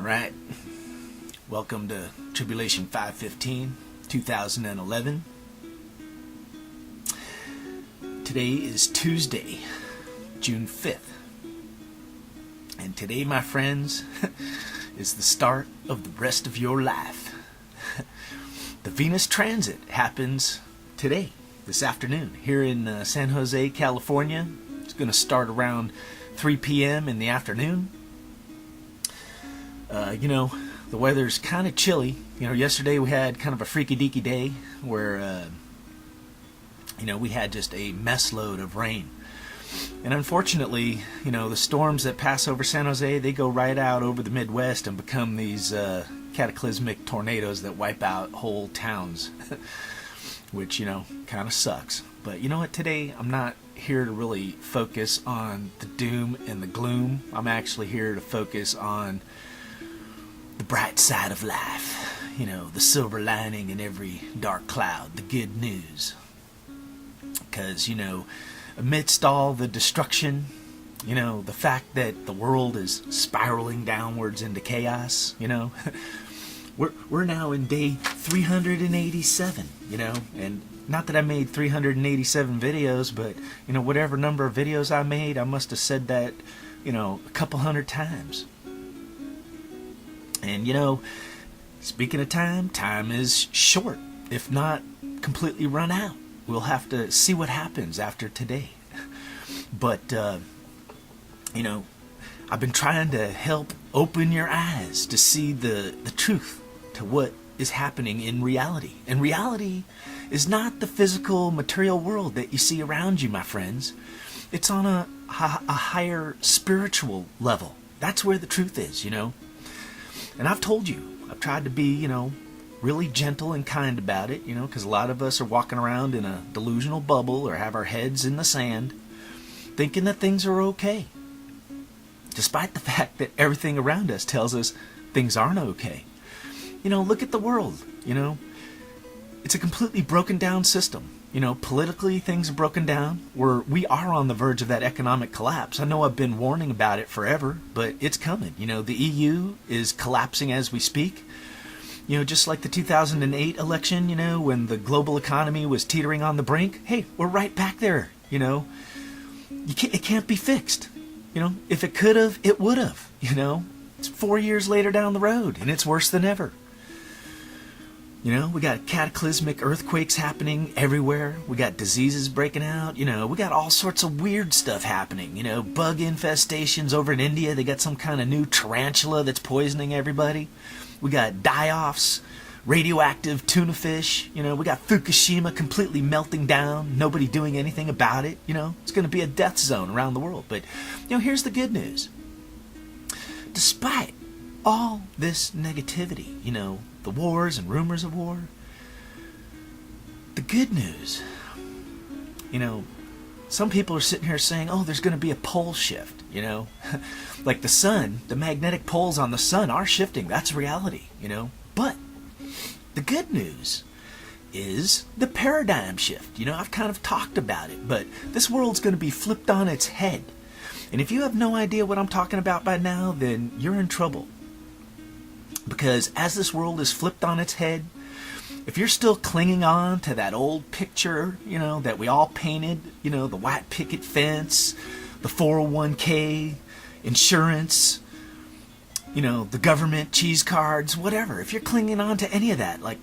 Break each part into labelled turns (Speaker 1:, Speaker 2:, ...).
Speaker 1: Alright, welcome to Tribulation 515, 2011. Today is Tuesday, June 5th. And today, my friends, is the start of the rest of your life. The Venus transit happens today, this afternoon, here in San Jose, California. It's going to start around 3 p.m. in the afternoon. The weather's kind of chilly. Yesterday we had kind of a freaky-deaky day where, we had just a mess load of rain. And unfortunately, the storms that pass over San Jose, they go right out over the Midwest and become these cataclysmic tornadoes that wipe out whole towns, which, kind of sucks. But you know what, today I'm not here to really focus on the doom and the gloom. I'm actually here to focus on the bright side of life, the silver lining in every dark cloud, the good news. Because, amidst all the destruction, the fact that the world is spiraling downwards into chaos, we're now in day 387, and not that I made 387 videos, but, whatever number of videos I made, I must have said that, a couple hundred times. And, speaking of time is short, if not completely run out. We'll have to see what happens after today. But, I've been trying to help open your eyes to see the truth to what is happening in reality. And reality is not the physical, material world that you see around you, my friends. It's on a higher spiritual level. That's where the truth is, And I've told you, I've tried to be, really gentle and kind about it, because a lot of us are walking around in a delusional bubble or have our heads in the sand, thinking that things are okay. Despite the fact that everything around us tells us things aren't okay. Look at the world, It's a completely broken down system. Politically things are broken down. We are on the verge of that economic collapse. I know I've been warning about it forever, but it's coming. The EU is collapsing as we speak. Just like the 2008 election, when the global economy was teetering on the brink. Hey, we're right back there, It can't be fixed. If it could have, it would have, It's 4 years later down the road, and it's worse than ever. We got cataclysmic earthquakes happening everywhere. We got diseases breaking out. We got all sorts of weird stuff happening. Bug infestations over in India. They got some kind of new tarantula that's poisoning everybody. We got die-offs, radioactive tuna fish. We got Fukushima completely melting down. Nobody doing anything about it. It's going to be a death zone around the world. But, here's the good news. Despite all this negativity, the wars and rumors of war, the good news, some people are sitting here saying, oh, there's going to be a pole shift, like the sun, the magnetic poles on the sun are shifting. That's reality, But the good news is the paradigm shift. I've kind of talked about it, but this world's going to be flipped on its head. And if you have no idea what I'm talking about by now, then you're in trouble. Because as this world is flipped on its head, if you're still clinging on to that old picture, that we all painted, the white picket fence, the 401k, insurance, the government, cheese cards, whatever. If you're clinging on to any of that, like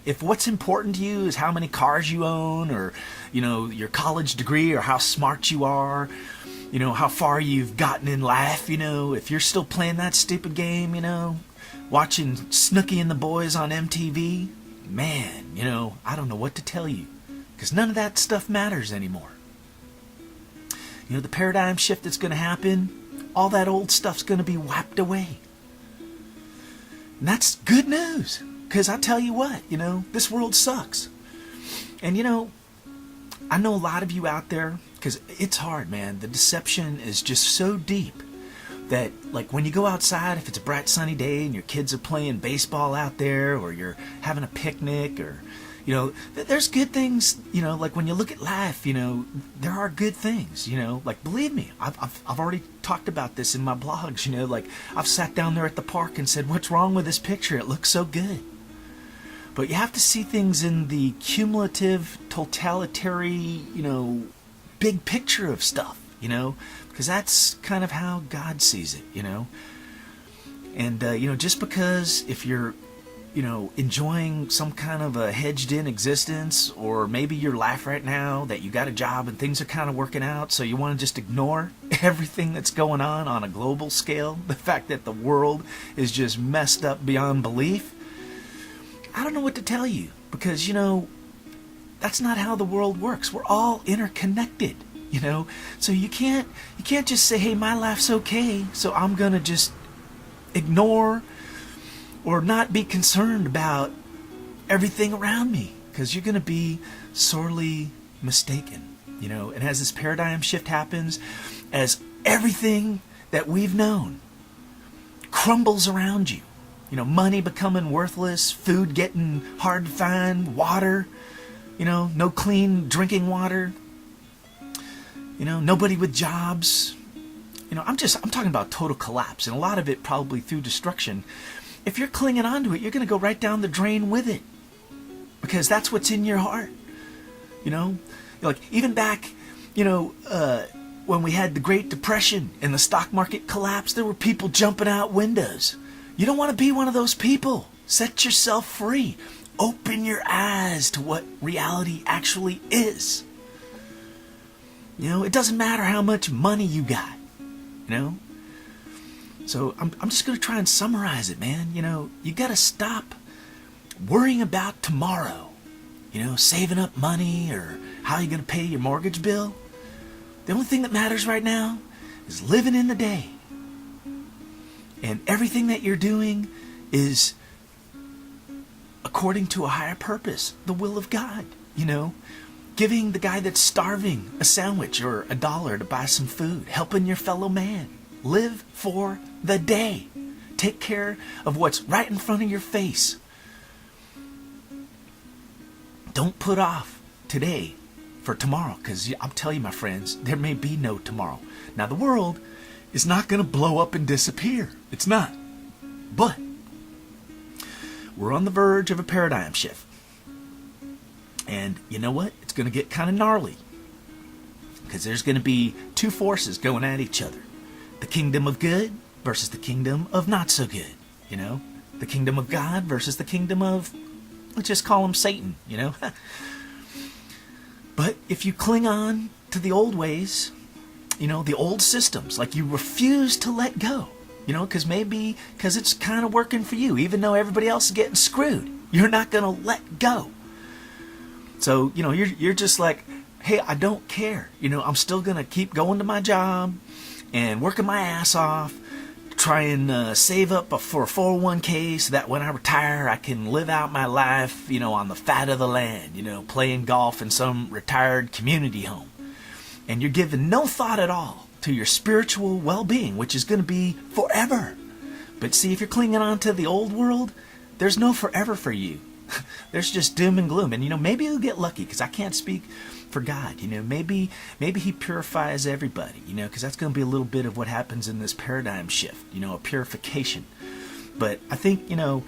Speaker 1: if what's important to you is how many cars you own, or, your college degree, or how smart you are, how far you've gotten in life, if you're still playing that stupid game, watching Snooki and the Boys on MTV, man, I don't know what to tell you, because none of that stuff matters anymore. The paradigm shift that's going to happen, all that old stuff's going to be wiped away. And that's good news, because I tell you what, this world sucks. And, I know a lot of you out there, because it's hard, man. The deception is just so deep that, like, when you go outside, if it's a bright sunny day and your kids are playing baseball out there, or you're having a picnic, or You know, there's good things, you know, like when you look at life, you know, there are good things, you know, like believe me, I've already talked about this in my blogs, you know, like I've sat down there at the park and said, what's wrong with this picture? It looks so good. But you have to see things in the cumulative, totalitarian, you know, big picture of stuff, you know, because that's kind of how God sees it, you know. And, you know, just because if you're, you know, enjoying some kind of a hedged-in existence, or maybe your life right now that you got a job and things are kind of working out, so you want to just ignore everything that's going on a global scale, the fact that the world is just messed up beyond belief, I don't know what to tell you, because, you know, that's not how the world works. We're all interconnected, you know, so you can't just say, hey, my life's okay, so I'm gonna just ignore or not be concerned about everything around me, because you're going to be sorely mistaken, you know. And as this paradigm shift happens, as everything that we've known crumbles around you, you know, money becoming worthless, food getting hard to find, water, you know, no clean drinking water, you know, nobody with jobs, you know, I'm talking about total collapse, and a lot of it probably through destruction. If you're clinging on to it, you're going to go right down the drain with it, because that's what's in your heart, you know. Like even back, you know, when we had the Great Depression and the stock market collapsed, there were people jumping out windows. You don't want to be one of those people. Set yourself free. Open your eyes to what reality actually is. You know, it doesn't matter how much money you got, you know. So I'm just going to try and summarize it, man. You know, you got to stop worrying about tomorrow. You know, saving up money or how you're going to pay your mortgage bill. The only thing that matters right now is living in the day. And everything that you're doing is according to a higher purpose, the will of God, you know. Giving the guy that's starving a sandwich or $1 to buy some food. Helping your fellow man. Live for the day. Take care of what's right in front of your face. Don't put off today for tomorrow, because I'll tell you, my friends, there may be no tomorrow. Now, the world is not going to blow up and disappear. It's not. But we're on the verge of a paradigm shift. And you know what? It's going to get kind of gnarly, because there's going to be two forces going at each other. The kingdom of good versus the kingdom of not so good, you know? The kingdom of God versus the kingdom of, let's just call him Satan, you know? But if you cling on to the old ways, you know, the old systems, like you refuse to let go, you know, because it's kind of working for you, even though everybody else is getting screwed. You're not going to let go. So, you know, you're just like, hey, I don't care. You know, I'm still going to keep going to my job and working my ass off, try and save up for a 401k so that when I retire, I can live out my life, you know, on the fat of the land, you know, playing golf in some retired community home. And you're giving no thought at all to your spiritual well-being, which is going to be forever. But see, if you're clinging on to the old world, there's no forever for you. There's just doom and gloom. And, you know, maybe you'll get lucky, because I can't speak for God. You know, maybe he purifies everybody, you know, because that's going to be a little bit of what happens in this paradigm shift, you know, a purification. But I think, you know,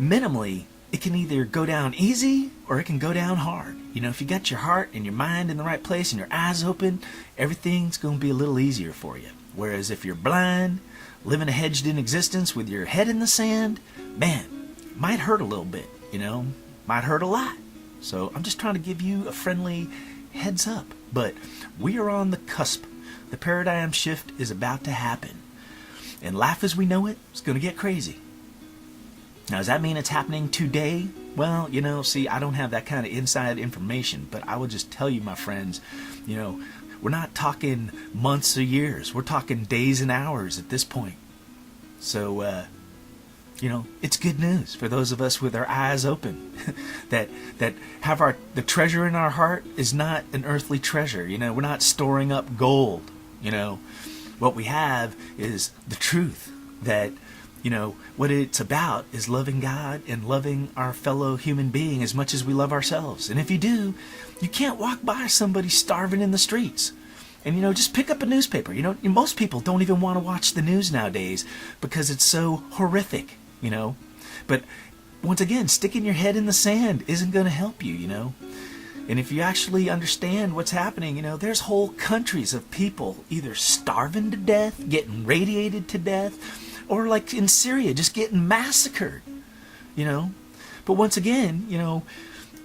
Speaker 1: minimally, it can either go down easy or it can go down hard. You know, if you got your heart and your mind in the right place and your eyes open, everything's going to be a little easier for you. Whereas if you're blind, living a hedged-in existence with your head in the sand, man, it might hurt a little bit, you know, might hurt a lot. So I'm just trying to give you a friendly heads up. But we are on the cusp. The paradigm shift is about to happen. And life as we know it is going to get crazy. Now, does that mean it's happening today? Well, you know, see, I don't have that kind of inside information, but I will just tell you, my friends, you know, we're not talking months or years. We're talking days and hours at this point. So, you know, it's good news for those of us with our eyes open, that have the treasure in our heart is not an earthly treasure. You know, we're not storing up gold. You know, what we have is the truth that, what it's about is loving God and loving our fellow human being as much as we love ourselves. And if you do, you can't walk by somebody starving in the streets. And, just pick up a newspaper. Most people don't even want to watch the news nowadays because it's so horrific, But once again, sticking your head in the sand isn't going to help you, And if you actually understand what's happening, there's whole countries of people either starving to death, getting radiated to death, or like in Syria, just getting massacred, But once again,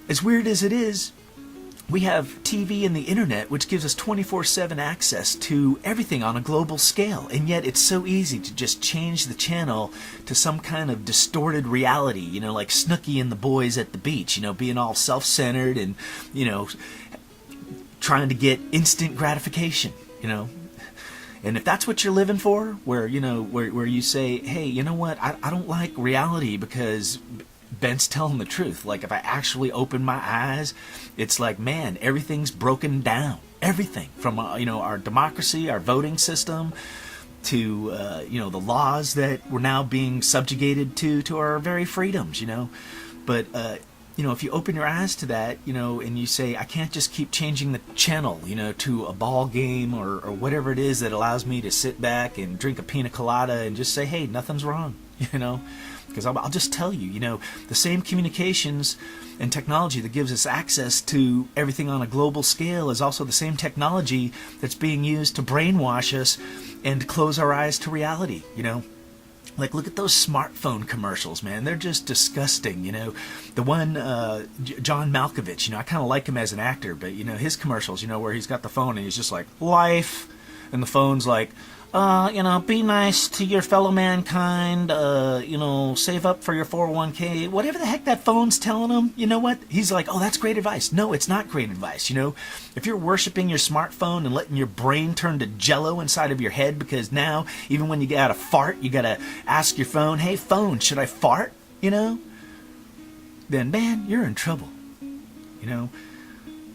Speaker 1: as weird as it is, we have TV and the internet, which gives us 24/7 access to everything on a global scale. And yet it's so easy to just change the channel to some kind of distorted reality, like Snooki and the boys at the beach, being all self-centered and, trying to get instant gratification, And if that's what you're living for, where you say, hey, you know what, I don't like reality because Ben's telling the truth. Like, if I actually open my eyes, it's like, man, everything's broken down. Everything from, our democracy, our voting system, to, the laws that we're now being subjugated to our very freedoms, But, if you open your eyes to that, and you say, I can't just keep changing the channel, to a ball game or whatever it is that allows me to sit back and drink a pina colada and just say, hey, nothing's wrong, Because I'll just tell you, the same communications and technology that gives us access to everything on a global scale is also the same technology that's being used to brainwash us and to close our eyes to reality, Like, look at those smartphone commercials, man. They're just disgusting, The one, John Malkovich, I kind of like him as an actor, but, his commercials, where he's got the phone and he's just like, life, and the phone's like, be nice to your fellow mankind, save up for your 401k, whatever the heck that phone's telling him, you know what? He's like, oh, that's great advice. No, it's not great advice, If you're worshiping your smartphone and letting your brain turn to jello inside of your head because now, even when you get out a fart, you gotta ask your phone, hey, phone, should I fart, Then, man, you're in trouble,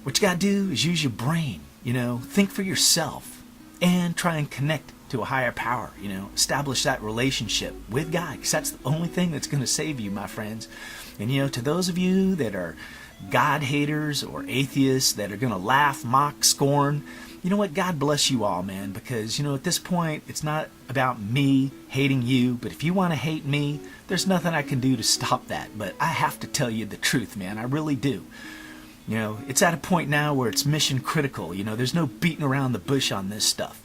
Speaker 1: What you gotta do is use your brain, think for yourself and try and connect to a higher power, establish that relationship with God, because that's the only thing that's going to save you, my friends. And, to those of you that are God haters or atheists that are going to laugh, mock, scorn, you know what? God bless you all, man, because, at this point, it's not about me hating you, but if you want to hate me, there's nothing I can do to stop that. But I have to tell you the truth, man. I really do. It's at a point now where it's mission critical. There's no beating around the bush on this stuff.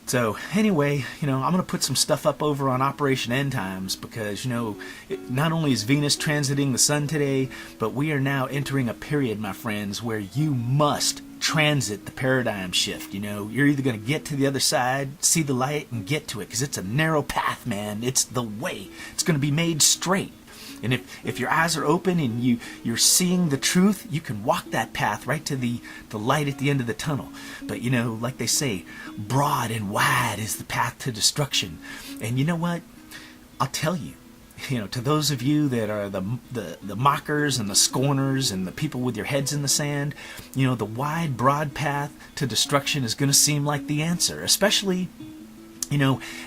Speaker 1: So anyway, I'm going to put some stuff up over on Operation End Times because, not only is Venus transiting the sun today, but we are now entering a period, my friends, where you must transit the paradigm shift. You're either going to get to the other side, see the light, and get to it because it's a narrow path, man. It's the way. It's going to be made straight. And if your eyes are open and you're seeing the truth, you can walk that path right to the light at the end of the tunnel. But, like they say, broad and wide is the path to destruction. And you know what? I'll tell you, to those of you that are the mockers and the scorners and the people with your heads in the sand, the wide, broad path to destruction is going to seem like the answer, especially,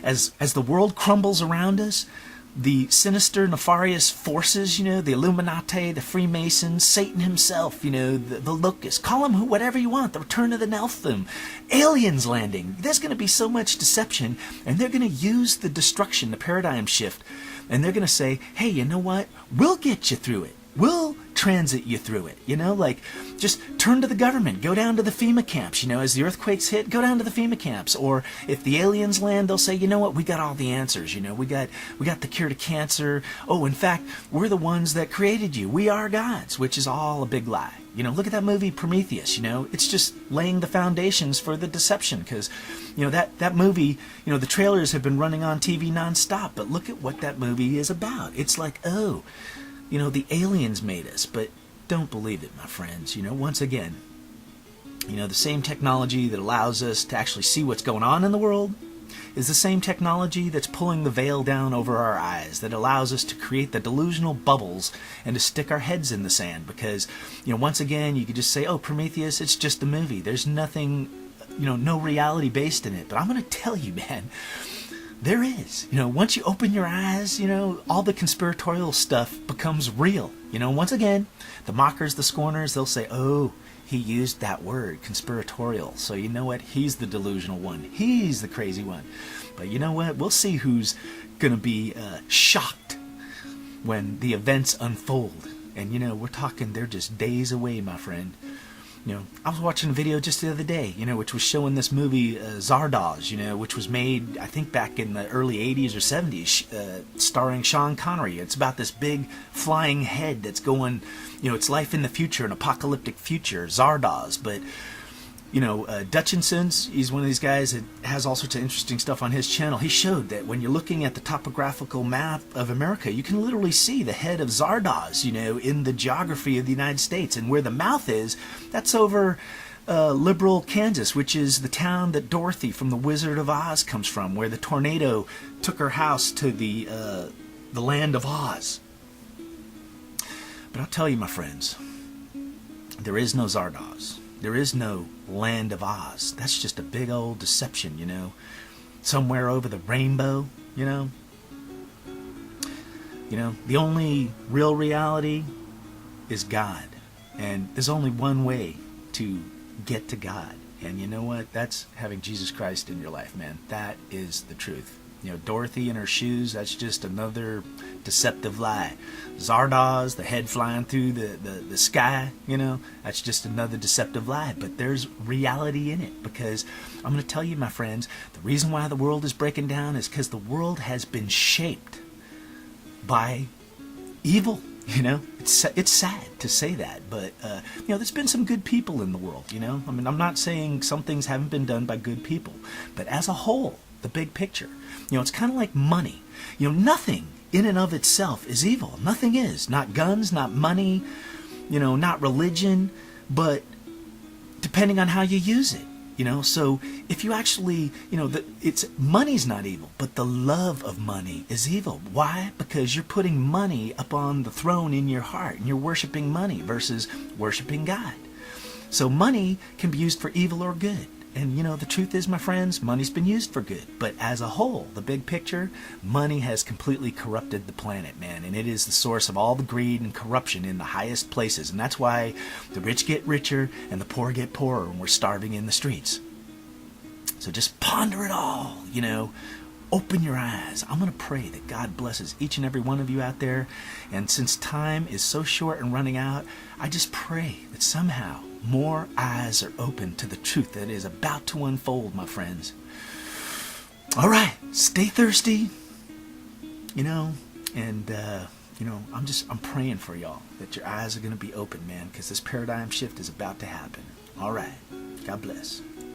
Speaker 1: as the world crumbles around us. The sinister, nefarious forces, the Illuminati, the Freemasons, Satan himself, the locusts, call them whatever you want, the return of the Nephilim, aliens landing. There's going to be so much deception, and they're going to use the destruction, the paradigm shift, and they're going to say, hey, you know what? We'll get you through it. We'll transit you through it, just turn to the government, go down to the FEMA camps, as the earthquakes hit, go down to the FEMA camps, or if the aliens land, they'll say, you know what, we got all the answers, we got the cure to cancer. Oh, in fact, we're the ones that created you. We are gods, which is all a big lie. Look at that movie Prometheus, it's just laying the foundations for the deception because, that movie, the trailers have been running on TV nonstop, but look at what that movie is about. It's like, oh, the aliens made us, but don't believe it, my friends. Once again, the same technology that allows us to actually see what's going on in the world is the same technology that's pulling the veil down over our eyes, that allows us to create the delusional bubbles and to stick our heads in the sand because, once again, you could just say, oh, Prometheus, it's just a movie. There's nothing, no reality based in it. But I'm going to tell you, man, There is. Once you open your eyes, all the conspiratorial stuff becomes real. Once again, the mockers, the scorners, they'll say, oh, he used that word, conspiratorial. So you know what? He's the delusional one. He's the crazy one. But you know what? We'll see who's going to be shocked when the events unfold. And we're talking, they're just days away, my friend. I was watching a video just the other day, which was showing this movie Zardoz, which was made, I think, back in the early 80s or 70s, starring Sean Connery. It's about this big flying head that's going, it's life in the future, an apocalyptic future, Zardoz. But, Dutchinson's, he's one of these guys that has all sorts of interesting stuff on his channel. He showed that when you're looking at the topographical map of America, you can literally see the head of Zardoz, in the geography of the United States. And where the mouth is, that's over Liberal, Kansas, which is the town that Dorothy from The Wizard of Oz comes from, where the tornado took her house to the land of Oz. But I'll tell you, my friends, there is no Zardoz. There is no land of Oz. That's just a big old deception, somewhere over the rainbow, the only real reality is God. And there's only one way to get to God. And you know what? That's having Jesus Christ in your life, man. That is the truth. Dorothy in her shoes, that's just another deceptive lie. Zardoz, the head flying through the sky, that's just another deceptive lie. But there's reality in it, because I'm going to tell you, my friends, the reason why the world is breaking down is because the world has been shaped by evil. It's sad to say that, but there's been some good people in the world. I'm not saying some things haven't been done by good people, but as a whole, the big picture, it's kind of like money. Nothing in and of itself is evil. Nothing is. Not guns, not money, not religion, but depending on how you use it. So if you actually, money's not evil, but the love of money is evil. Why? Because you're putting money up on the throne in your heart, and you're worshiping money versus worshiping God. So money can be used for evil or good. And the truth is, my friends, money's been used for good. But as a whole, the big picture, money has completely corrupted the planet, man. And it is the source of all the greed and corruption in the highest places. And that's why the rich get richer and the poor get poorer, and we're starving in the streets. So just ponder it all, Open your eyes. I'm going to pray that God blesses each and every one of you out there. And since time is so short and running out, I just pray that somehow more eyes are open to the truth that is about to unfold, my friends. All right, stay thirsty, and I'm praying for y'all that your eyes are going to be open, man, because this paradigm shift is about to happen. All right, God bless.